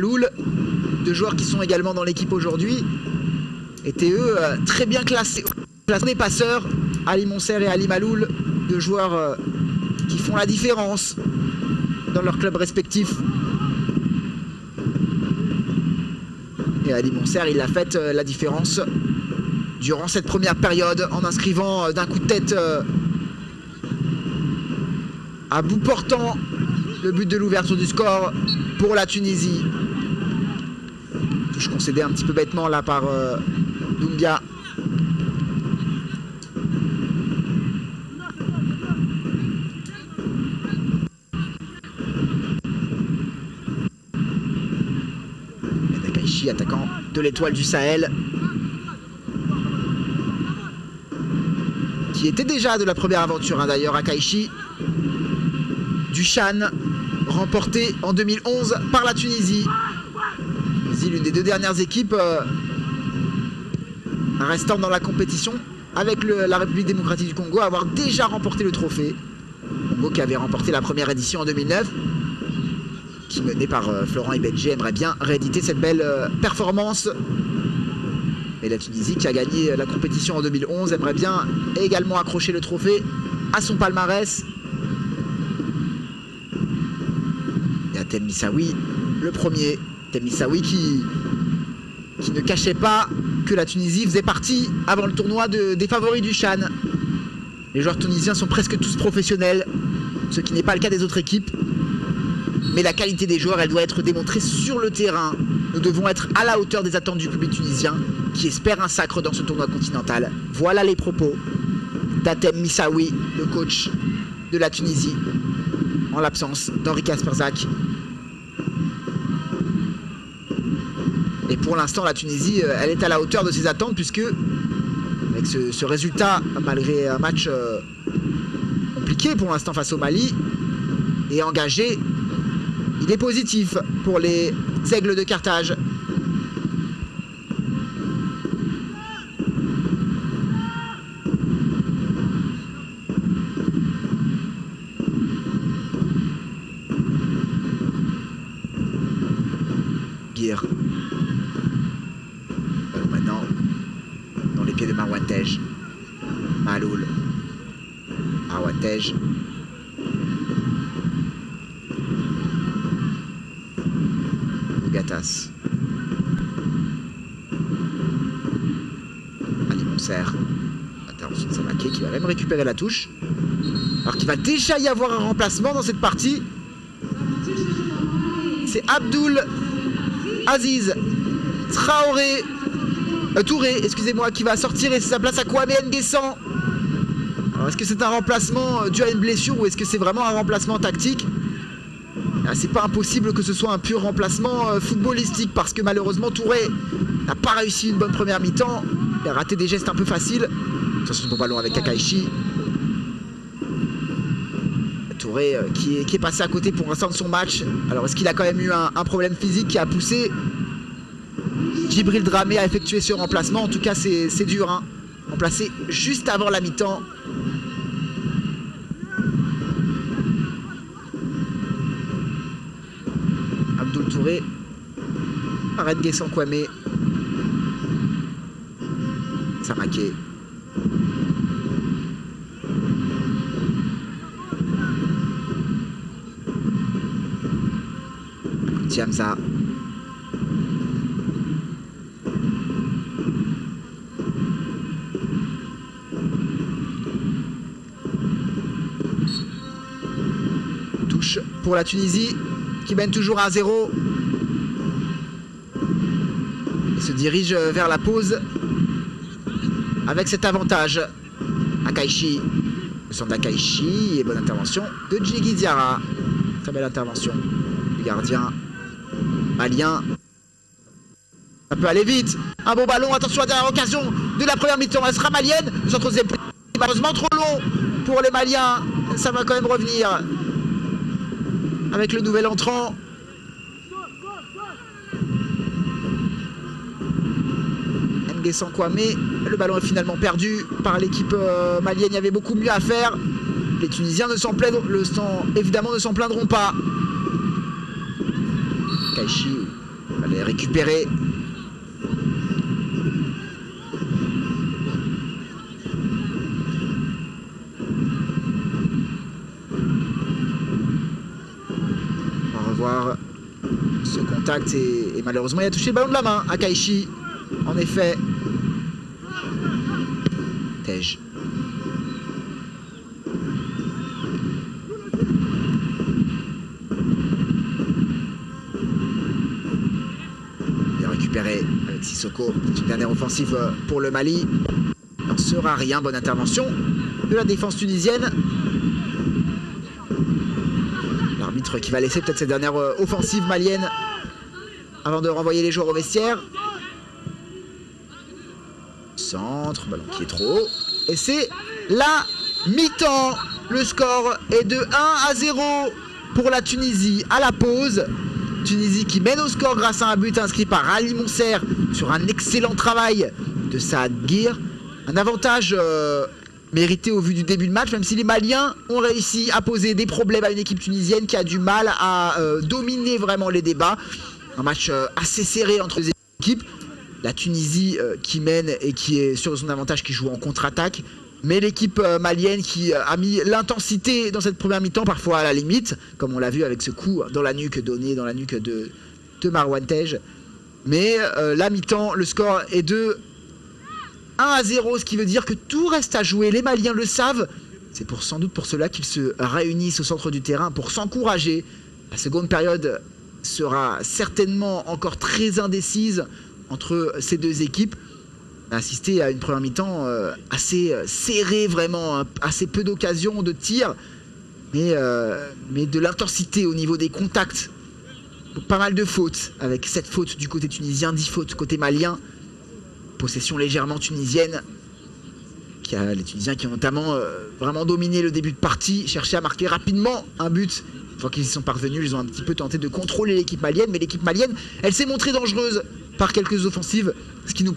Loul, deux joueurs qui sont également dans l'équipe aujourd'hui, étaient eux très bien classés. Les passeurs, Ali Monser et Ali Maloul, deux joueurs qui font la différence dans leurs clubs respectifs. Et Ali Monser, il a fait la différence durant cette première période en inscrivant d'un coup de tête à bout portant le but de l'ouverture du score pour la Tunisie. Touche concédée un petit peu bêtement là par Doumbia. Nakaishi, attaquant de l'Étoile du Sahel, qui était déjà de la première aventure hein, d'ailleurs, Akaishi, du Chan, remporté en 2011 par la Tunisie. L'une des deux dernières équipes restant dans la compétition avec la République démocratique du Congo à avoir déjà remporté le trophée. Congo qui avait remporté la première édition en 2009, qui mené par Florent Ibenge aimerait bien rééditer cette belle performance. Et la Tunisie qui a gagné la compétition en 2011 aimerait bien également accrocher le trophée à son palmarès. Et à Tem Missaoui, le premier. Tem Missaoui qui ne cachait pas que la Tunisie faisait partie avant le tournoi des favoris du Chan. Les joueurs tunisiens sont presque tous professionnels, ce qui n'est pas le cas des autres équipes. Mais la qualité des joueurs, elle doit être démontrée sur le terrain. Nous devons être à la hauteur des attentes du public tunisien qui espère un sacre dans ce tournoi continental. Voilà les propos d'Atem Missaoui, le coach de la Tunisie, en l'absence d'Henri Kasperzak. Et pour l'instant, la Tunisie, elle est à la hauteur de ses attentes puisque, avec ce résultat, malgré un match compliqué pour l'instant face au Mali, et engagé, il est positif pour les Aigles de Carthage. Guir. Maintenant, dans les pieds de Marwan Tej. Maloul. Marwan Tej. Gatas. Ali Monser. Intervention de Samaké qui va même récupérer la touche. Alors qu'il va déjà y avoir un remplacement dans cette partie. C'est Abdoul Aziz Touré, excusez-moi, qui va sortir et c'est sa place à Kwame Nguessan. Alors est-ce que c'est un remplacement dû à une blessure ou est-ce que c'est vraiment un remplacement tactique? C'est pas impossible que ce soit un pur remplacement footballistique parce que malheureusement Touré n'a pas réussi une bonne première mi-temps. Il a raté des gestes un peu faciles. Attention au ballon avec Akaishi. Touré qui est passé à côté pour l'instant de son match. Alors est-ce qu'il a quand même eu un problème physique qui a poussé Djibril Dramé à effectuer ce remplacement? En tout cas c'est dur hein. Remplacé juste avant la mi-temps. Abdoul Touré, Arène Nguessan Kwame, Samaké. Tiamza. Touche pour la Tunisie qui mène toujours à 0 et se dirige vers la pause avec cet avantage. Akaishi, le centre d'Akaishi et bonne intervention de Djigui Diarra. Très belle intervention du gardien malien. Ça peut aller vite. Un bon ballon, attention à la dernière occasion de la première mi-temps. Elle sera malienne. Le centre est malheureusement trop long pour les Maliens. Ça va quand même revenir avec le nouvel entrant. Nguessan Kwame. Le ballon est finalement perdu par l'équipe malienne. Il y avait beaucoup mieux à faire. Les Tunisiens évidemment ne s'en plaindront pas. Kaishi On va les récupérer. On va revoir ce contact et malheureusement il a touché le ballon de la main à Kaichi. En effet. Tej. Bien récupéré avec Sissoko. Une dernière offensive pour le Mali. Il n'en sera rien. Bonne intervention de la défense tunisienne. L'arbitre qui va laisser peut-être cette dernière offensive malienne avant de renvoyer les joueurs au vestiaire. Centre, ballon qui est trop haut. Et c'est la mi-temps. Le score est de 1-0 pour la Tunisie à la pause. Tunisie qui mène au score grâce à un but inscrit par Ali Mousser sur un excellent travail de Saad Gir. Un avantage mérité au vu du début de match, même si les Maliens ont réussi à poser des problèmes à une équipe tunisienne qui a du mal à dominer vraiment les débats. Un match assez serré entre les équipes. La Tunisie qui mène et qui est sur son avantage, qui joue en contre-attaque. Mais l'équipe malienne qui a mis l'intensité dans cette première mi-temps, parfois à la limite, comme on l'a vu avec ce coup dans la nuque donné dans la nuque de Marwan Tej. Mais la mi-temps, le score est de 1-0, ce qui veut dire que tout reste à jouer. Les Maliens le savent. C'est sans doute pour cela qu'ils se réunissent au centre du terrain pour s'encourager. La seconde période sera certainement encore très indécise entre ces deux équipes. On a assisté à une première mi-temps assez serrée, vraiment, assez peu d'occasions de tir, mais de l'intensité au niveau des contacts. Pas mal de fautes, avec 7 fautes du côté tunisien, 10 fautes côté malien. Possession légèrement tunisienne. Les Tunisiens qui ont notamment vraiment dominé le début de partie, cherché à marquer rapidement un but. Une fois qu'ils y sont parvenus, ils ont un petit peu tenté de contrôler l'équipe malienne, mais l'équipe malienne, elle s'est montrée dangereuse par quelques offensives, ce qui nous